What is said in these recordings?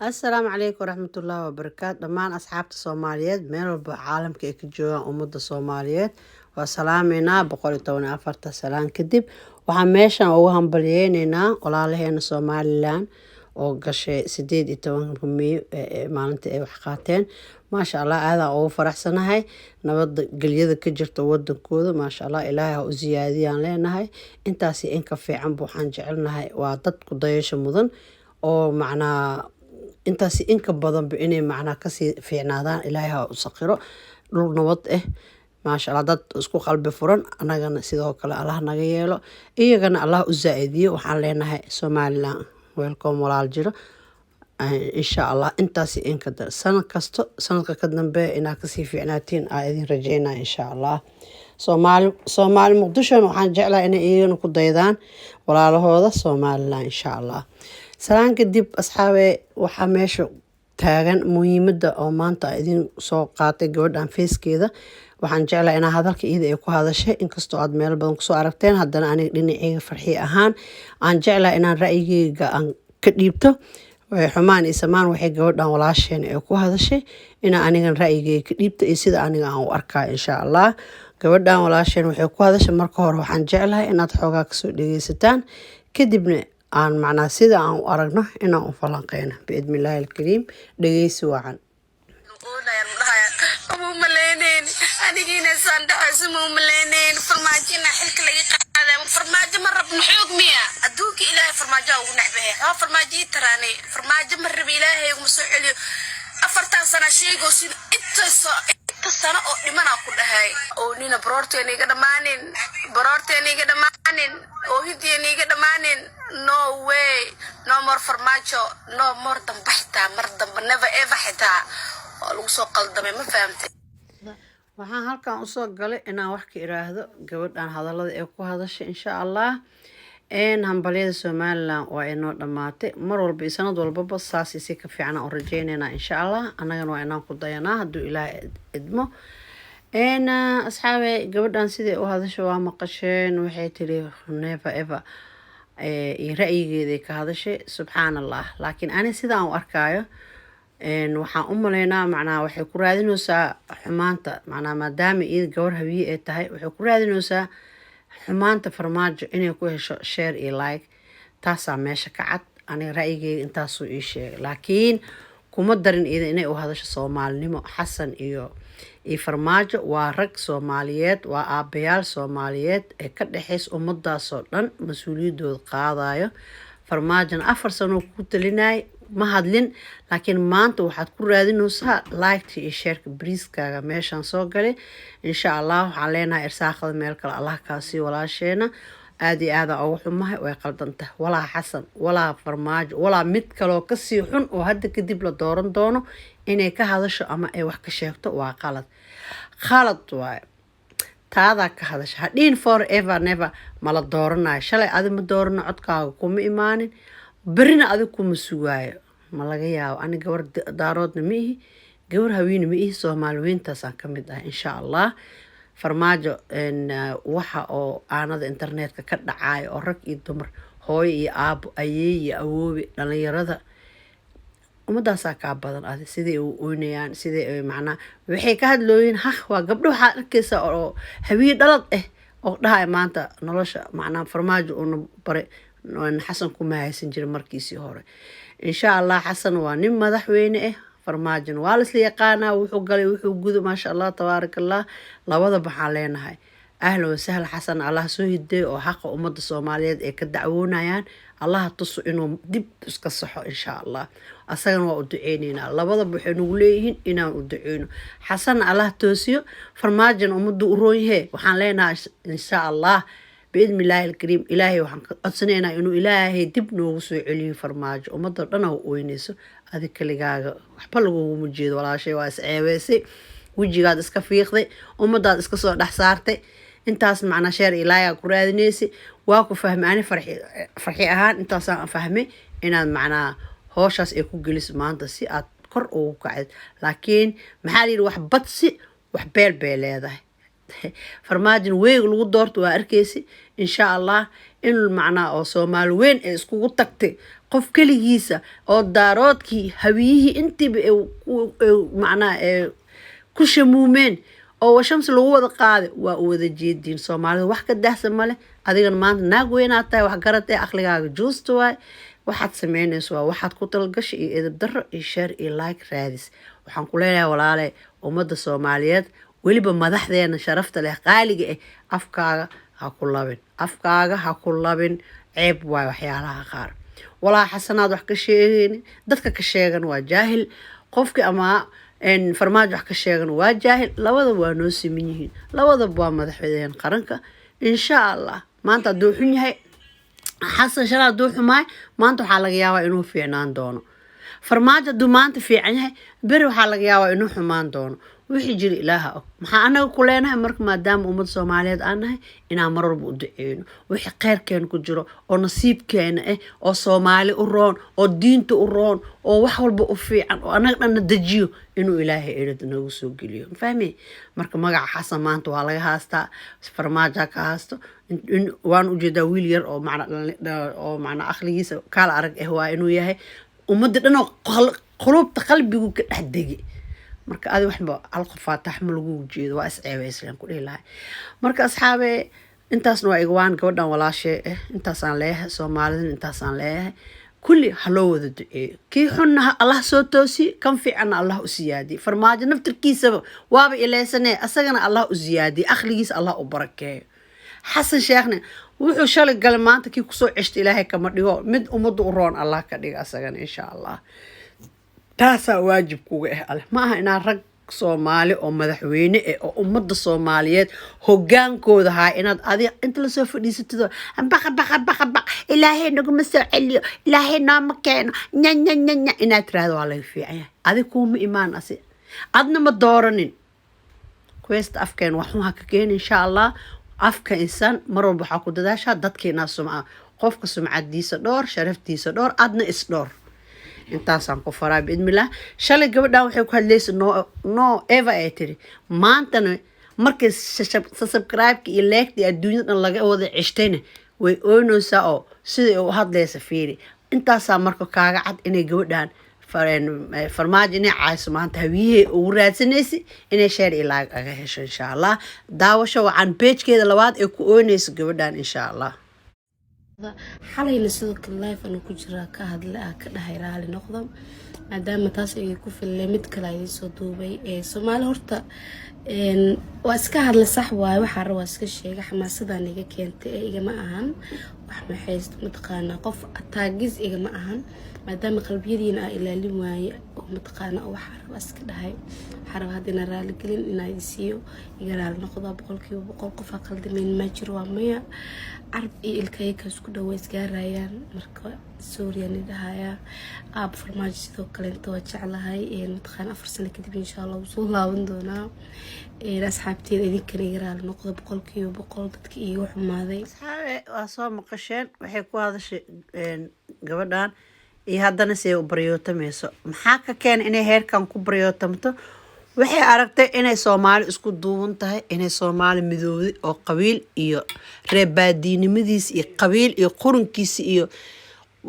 السلام عليكم ورحمة الله وبركاته دمان أصحاب الصوماليات ميل بعالم كجوا أمود الصوماليات وسلامنا بقول تونا أفرت سلام كدب وحماشا وهم بلييننا ولا لهنا صوماليان وقش سديد يتوان كمي مالنتي وحقاتين ما شاء الله هذا أو فرح سنة هاي نبض قليدة كجرت ودن كوذا ما شاء الله إلهها وزياديان لنا هاي انتاسي إنك في عنبو حنجعلنا هاي وعدد قضيش مدن oo macnaa intaasi inka badan ba inay macnaa kasii fiicnaadaan ilaahay ha u saqiro dhul nabad ah maasha Allah dad isku qalbi furan anagana sidoo kale Allah naga yeelo iyagana Allah u zaaidiyo waxaan leenahay Somaliland welcome walaal jiro insha Allah intaasi inka dar sanadka ka dambe inaa kasii fiicnaatiin aa idin rajeynaa insha Allah Soomaali Muqdisho waxaan jeclahay inay iyagana ku daydaan walaalahooda Somaliland insha Allah سلام كدب أصحابي وحماش تاجن مهمة أو مانتا إذن سو قاطع جود عن فيس كذا وحنجعل أنا هذا كإذا يكون هذا الشيء إن كستو عاد ميل بدن كسو عرفتين هذا أنا لني إيه فرحي أهان أنجعل أنا رأيي عن كديبته وحمان إسمان وحي جود عن ولا شيء يكون هذا الشيء أنا رأيي كديبته يصير أنا عن أركا إن شاء الله جود عن ولا شيء وحيكون هذا الشيء مركور وحنجعلها إن تحوجا كسو دقيستان كدبنا aan macnaa sida aan u aragno inaan u falanqeyno biidmillaahi alkariim dhageysi wacan سنة أو لمن أقول هاي أو نينا برورتيني كده مانين أو هديني كده مانين no way no more farmaajo no more dambaxta mar damba never ever xitaa oo lagu soo qaldamay ma fahamtay waxaan halkan u soo galay inaan wax ka iraahdo gabadhan hadallada ee ku hadashay insha Allah hambaliyada Somaliland waa inoo dhamaatay mar walba sanad walba saasi si ka fiican oo rajeynayna insha Allah anagana waa inaan ku dayanaa haduu Ilaahay idmo asxaabe gabadhan sidii u hadashay waa maqasheen waxay tiri never ever ra'yigeeda ka hadashay subhanallah laakiin ani sidaan u arkaayo waxaan u maleynaa macnaa waxay ku raadinaysaa xumaanta macnaa maadaama iyada gabar hawiye ay tahay waxay ku raadinaysaa xumaanta farmaajo inay ku hesho share iyo like taasaa meesha ka cad ani ra'yigeeda intaasuu ii sheegay laakiin kuma darin iyada inay u hadasho Soomaalinimo Xasan iyo farmaajo waa rag Soomaaliyeed waa aabayaal Soomaaliyeed ee ka dhaxays ummadaas oo dhan mas'uuliyadooda qaadayo farmaajana 4 sano ku talinay ma hadlin laakiin maanta waxaad ku raadinaysaa like iyo share briiskaaga meeshan soo galay insha Allah waxaan leenahay irsaaqada meel kale Allah ka sii walaasheena aad iyo aad ugu xumahay way qaldantay walaa Xasan walaa farmaajo walaa mid kale oo ka sii xun oo hadda kadib la dooran doono inay ka hadasho ama ay wax ka sheegto waa qalad waay taada ka hadasho hadhiin forever never mala dooranayo shalay adi ma doorano codkaaga kuma imaanin berina adi kuma sugaayo ma laga yaabo ani gabar daaroodna ma ihi gabar hawiina ma ihi Soomaaliyeentaasaan ka mid ah insha Allah farmaajo waxa oo aanada internetka ka dhacay oo rag iyo dumar hooyo iyo aabo ayeey iyo awoobi dhalinyarada ummadaasa ka badan adi sidii uu oynayaan sidii macnaa waxay ka hadlooyin waa gabdho waxa arkaysa oo hawiye dhalad oo dhahay maanta nolosha macnaa farmaajo uu bare Xasan kuma haysan jiray markiisii hore insha Allah Xasan waa nin madaxweyne farmaajin waa la isla yaqaanaa wuxuu galay wuxuu gudo ma sha Allah tabaarakallah labada baxaan leenahay ahlan wa sahlan Xasan Allah soo hiday oo xaq ummadda Soomaaliyeed ee ka dacwoonayaan Allah tuso inuu dib iska saxo insha Allah asagana waa u duceynayna labada waxay nagu leeyihiin inaan u duceyno Xasan Allah toosiyo farmaajin ummaddu u rooyay waxaan leenahay insha Allah biidmillaahi alkariim ilaahay waxaan codsanaynaa inuu ilaahay dib noogu soo celiyo farmaajo ummadda dhan oo oynayso adig kaligaaga waxba laguuma jeedo walaashay waa isceebeysay wajigaad iska fiiqday ummadaad iska soo dhex saartay intaas macnaa sheer ilaahay ku raadinaysi waa ku fahmay ani farxi ahaan intaasaan fahmay inaad macnaa hooshas ay ku geliso maanta si aad kor ugu kacid laakiin maxaa la yiri wax badsi wax beel leedahay farmaajin weeg lagu doorto waa arkaysi insha Allah in macnaa oo Soomaali weyn ay iskugu tagtay qof keligiisa oo daaroodkii hawiyihii intiiba macnaa ku shamuumeen oo washams lagu wada qaaday waa u wada jeediin soomaalida wax ka dahsan male adigana maanta naag weynaad tahay wax garatee aqligaaga juusta waay waxaad sameynayso waa waxaad ku talgashay iyo edab darro iyo sheer iyo like raadis waxaan ku leenahay walaale ummadda soomaaliyeed weliba madaxdeena sharafta leh qaaliga afkaaga ha ku labin ceeb waay waxyaalaha qaar walaa xasanaad wax ka sheegayni dadka ka sheegan waa jaahil qofkii ama farmaajo wax ka sheegan waa jaahil labadaba waa noo siman yihiin labadaba waa madaxweynaha qaranka insha allah maanta hadduu xun yahay xasan shalay hadduu xumaay maanta waxaa laga yaabaa inuu fiicnaan doono farmaajo hadduu maanta fiican yahay beri waxaa laga yaabaa inuu xumaan doono wixii jira ilaaha og maxaa anaga ku leenahay marka maadaama ummad soomaaliyeed aan nahay inaan mar walba u duceyno wixii kheyrkeena ku jiro oo nasiibkeena oo soomaali u roon oo diinta u roon oo wax walba u fiican oo anaga dhanna dejiyo inuu ilaahay erad nagu soo geliyo fahmi marka magaca xasan maanta waa laga haastaa farmaajo ka haasto waan ujeedaa wiil yar oo macna aqligiisa kaala arag waa inuu yahay ummadda dhan oo qulubta qalbigu ka dhex degi marka adi waxba alqafaatax ma lagu jeedo waa isceebayslaan ku dhihi lahay marka asxaabe intaasna waa igwaan gabadhan walaashe intaasaan leeyahay soomaalidin intaasaan leeyahay kulli ha loo wada duceeyo kii xunna allah soo toosi kan fiicanna allah u siyaadiye farmaajo naftirkiisaba waaba ileysanee asagana allah u siyaadiye aqligiisa allah u barakeeyo xasan sheekhne wuxuu shalay galay maanta kii kusoo ceshta ilaahay kama dhigo mid ummadda u roon allah ka dhiga asagana insha allah taasaa waajib kuga aleh ma aha inaa rag soomaali oo madaxweyne oo ummadda soomaaliyeed hogaankooda haa inaad adi inta lasoo fadhiisatido baq ilaahay naguma soo celiyo ilaahay nooma keeno nya inaad tiraahdo waa laga fiican yahay adi kuuma imaan asi adna ma dooranin kuweesta afkeen waxun ha ka keeni insha allah afka insaan mar walba waxaa ku dadaashaa dadkiinaa sumca qofka sumcadiisa dhoor sharaftiisa dhoor adna isdhoor intaasaan ku faraa biidmilah shalay gabadhan waxay ku hadlaysa no eva ay tiri maantana markay subscribe-ka iyo leegta adduunyada dhan laga wada ceshtayna way oynaysaa oo siday u hadlaysa fiiri intaasaa marka kaaga cad inay gabadhan farmaajo inay caayso maanta hawiyihii ugu raadsanaysa inay sheer ilaag aga hesho insha allah daawasho wacan beejkeeda labaad ee ku oynaysa gabadhan insha allah xalayna sidoo kale live anu ku jiraa ka hadla ka dhahay raali noqdo maadaama taas ay ku filay mid kale ay soo duubay Soomaali horta waa iska hadla sax waay waxa rabaa iska sheega xamaasadan iga keentay igama ahan wax ma haysto mataqaana qof ataagis igama ahan maadaama qalbiyadiina ilaalin waaye oo mataqaana waxa rabaa iska dhahay xarab hadina raali gelin inay siiyo iga raali noqdo boqolkiiba qof qaldameyn ma jiro waa maya عرب الكيكة سكودا ويسجاريان مركا سوريا ندهايا أب فرماج سيدو كلين توجع لهاي متخان أفر سنة كده إن شاء الله وصول الله وندونا ناس حابتين إذا كان يقرأ النقطة بقول كيو بقول تك إيوح ماذي أصحابي أصاب مقشين وحكوا هذا الشيء قبلان هذا نسي بريوتا ميسو محاكا كان إني هير كان كبريوتا متو waxay aragtay inay Soomaali isku duuban tahay inay Soomaali midowday oo qabiil iyo reebaadiinimadiis iyo qabiil iyo qurunkiis iyo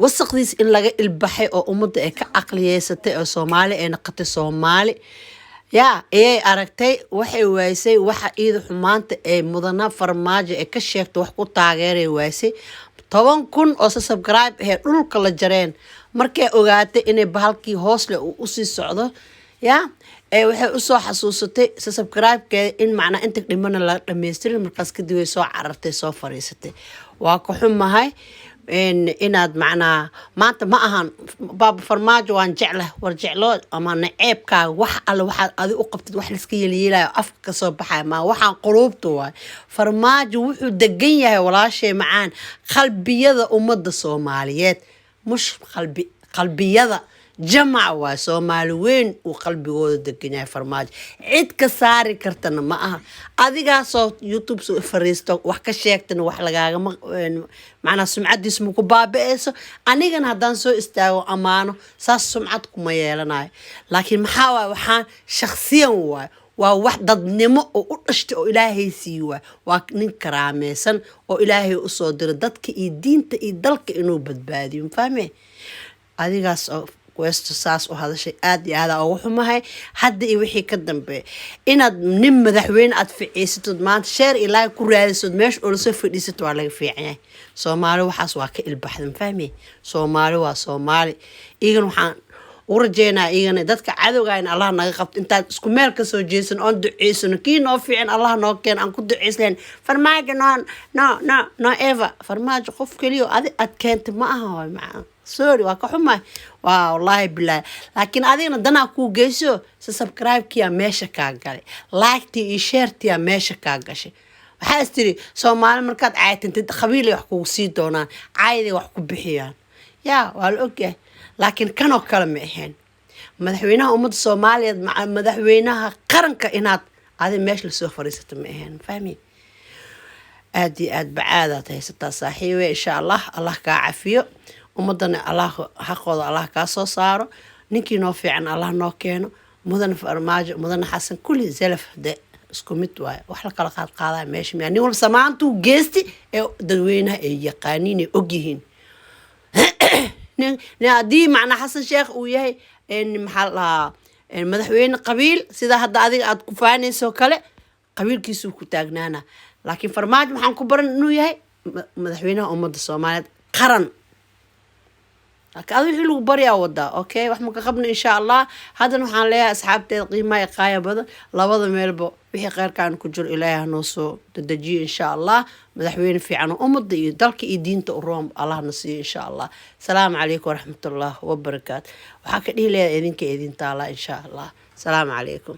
wasaqdiis in laga ilbaxay oo ummadda ay ka aqliyeysatay oo Soomaali ay noqotay Soomaali ay aragtay waxay waysay waxa iida xumaanta ee mudana farmaajo ee ka sheegtay wax ku taageeray waysay 10,000 oo subscribe ee dhulka la jareen markay ogaatay inay bahalkii hoos leh u sii socdo waxay u soo xasuusatay subscribe-ka in macna inta dhimana la dhameystirin markaas kadib way soo carartay soo fariisatay waa ka xumahay inaad macna maanta ma ahan baab farmaajo waan jeclahay war jeclo ama naceebka wax alla waxa adi u qabtid wax la iska yeeliyay afka ka soo baxay ma waxaan quluubto waay farmaajo wuxuu degan yahay walaashay macaan qalbiyada ummadda Soomaaliyeed mush qalbiyada جمع وسومالي وين وقلبي وود دقناي فرماج عيد كساري كرتنا معها أذيك صوت يوتيوب سو فريستو وحكا شيكتنا وحلقاga معنا سمعت اسمه كبابيسو أنيقنا هدان سو استاغو أمانو ساس سمعتكم ما يلاناي لكن محاوى وحان شخصيا واي waa wax dadnimo oo u dhashtay oo ilaahay siiwa waa nin karaameysan oo ilaahay u soo diray dadka iyo diinta iyo dalka inuu badbaadiyo fahmay adigaas oo questo saas u hadashay aad iyo aad ugu xumahay hadda iyo wixii ka dambeeyay inaad nin madaxweyne aad ficiisatid maanta sheer ilaahay ku raadisod meesh oo la soo fadhiisato waa laga fiican yahay Soomaali waxaas waa ka ilbaxdan fahmay Soomaali waa Soomaali iigan waxaan ورجينا إيجان دتك عدو جاين الله نقبت أنت سكمل كسو جيسون أنت عيسون كي نوفي الله نوكين أن كنت عيسلين فرماج نو إيفا فرماج خوف كليو أدي أتكنت معها مع سوري وكحمة والله بالله لكن أدينا دنا كو جيسو سبسكرايب كيا ماشى كاجالي لايك تي شير تي ماشى كاجاشي وحاستري سومالي مركات عايت أنت خبيلي يحكوا سيدونا عايدي وحكوا بحيان يا والأوكي لكن كانوا كلام إهين مدحوينها أمد الصومالية مع مدحوينها قرن كائنات هذا ماشي لسوف فريسة إهين فاهمين أدي بعادة هي ستة صحيحة إن شاء الله الله كعافية ومدن الله حقود الله كاسو صاروا نكي نوفي عن الله نوكينو مدن فرماج مدن حسن كل زلف ده اسكوميت واي وحلا كلا قادا ماشي يعني نقول سمعتوا جيستي دلوينها يقانيني أوجيهين دي معنا حسن شيخ وياي إن محل مدحوين قبيل سيدا هذا أدي أتكفاني سو كله قبيل كيسو كتاجنانا لكن فرماج محن كبر إنه ياي مدحوينها أمد الصوماليات قرن لكن هذا حلو بريا ودا أوكي وإحنا قبلنا إن شاء الله هذا نحن ليه أصحاب تقييم قاية بدر لا بدر ميلبو وحي غير كان كجر إليها نصو تدجي إن شاء الله مدحوين في عنو أمد دلك إيدين تقروم الله نصي إن شاء الله السلام عليكم ورحمة الله وبركاته وحكي لي إذنك إذن تعالى إن شاء الله السلام عليكم